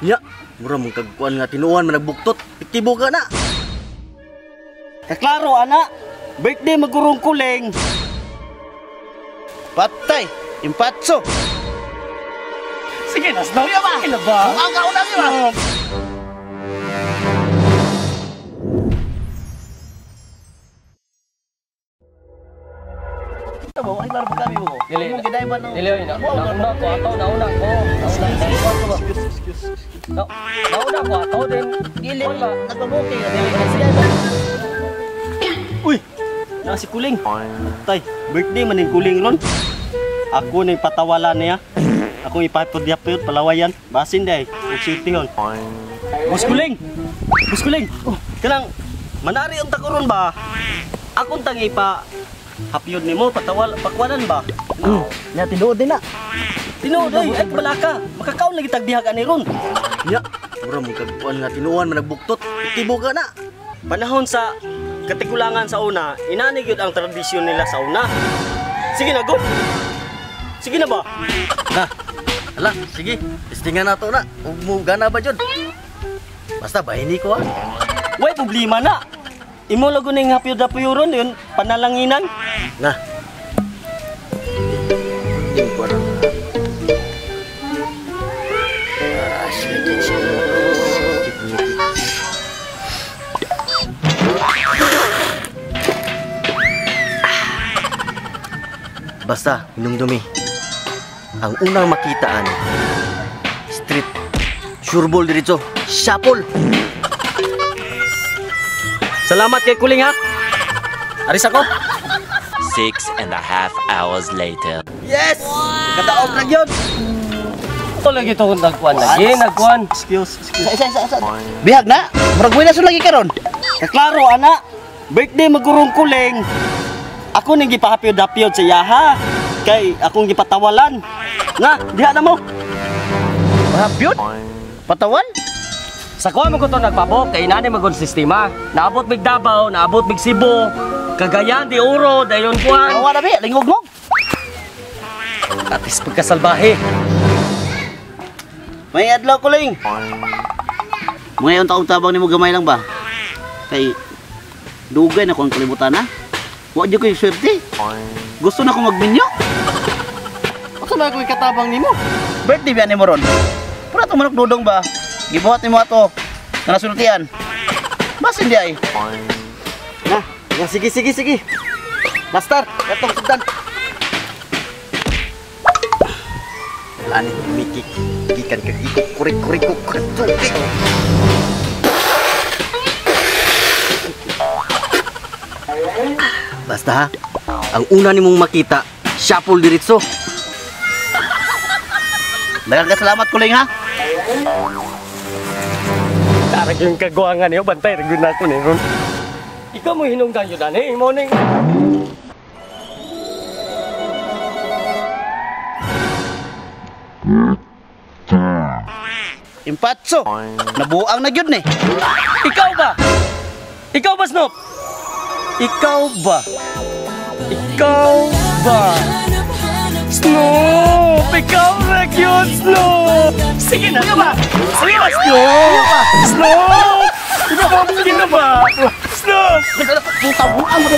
Nya, mura mong kagkuan nga tinuan man nagbuktot. Piktibo ka na. Kaklaro, ana. Birthday magurong kuling. Patay, impatso. Sige na, Snow. Sige na ba? Ang kaunang yun ba? Ay, laro pa kami mo. Dili. Mong giday ba nung... Dili, nauna ko ato, nauna ko. Nauna ko ato din. Dili, nagbabuki. Uy, na si kuling. Tay, birthday man yung kuling ron. Ako na yung patawalan niya. Ako ipapod-yapod, palawayan. Basin day, yung city hon. Bus kuling! Bus kuling! Oh, kanang, manari ang takuron ba? Akong tangi pa, hapyod ni mo, pakwanan ba? Nya, tinuod din na. Tinuod ay balaka. Makakaon lagi tagdiha ka ni ron. Nya, mura mong kagkuan nga tinuan man nagbuktot. Piktibo ka na. Panahon sa katigulangan sa una, inanig yun ang tradisyon nila sa una. Sige na, go! Sige na ba? Na, ala, sige. Testingan na to na. Huwag mo gana ba dyan? Basta bahini ko ha. Way, problema na. Imo lago na yung hapyod-hapyod yun, panalanginan. Na. Yung parang... sige. Basta, hinumdumi. Ang unang makitaan, street, sureball diretso, shuffle. Salamat kay kuling ha. Aris ako. 6.5 hours later. Yes! Kadaog na yun. Ito lagi ito kung nagkuhan lagi. Nagkuhan. Excuse. Isa. Bihag na. Maragway na lagi karon. Kaklaro, ana. Birthday magurong kuling. Ako nang gipahapyod-hapyod sa yaha. Kay akong gipatawalan. Na, diha na mo. Mahapyod? Patawan? Sa kuha mo ko ito nagpabok, kay inani mag sistema. Naabot big Davao, naabot big Cebu. Cagayan, di Oro, dayon kuhan. Awa na bi, lingog-ngog. Atis pagkasalbahe. May adlaw kuling. Ngayon taong tabang ni mo gamay lang ba? Kay dugay na kung kalibutan na. Wa jud ko yung swerte. Gusto na ko magminyo. Asa na ko'y katabang nimo? Birthday ba ni mo ron? Pura to manok dudong ba? Gibuhat ni mo ato. Nga nasultian. Basin di ay. Na, sige. Master, katong sudan. Wala ni mikik. Gikan kagikok, kurik-kurikok, katukik. Basta ha, ang una nimong makita, shuffle diretso. Daghang ka salamat kuling ha. Tarag yung kagwangan niyo, bantay, ragun na ako niyo. Ikaw mo hinungdan yun, ani, morning. Impatso. Nabuang na gyud ni. Ikaw ba? Ikaw ba, Snoop? Ikaw ba? Snoop! Ikaw na cute, Snoop! Sige na ba? Sige na, Snoop! Snoop! Sige na ba? Snoop! Puta buang mo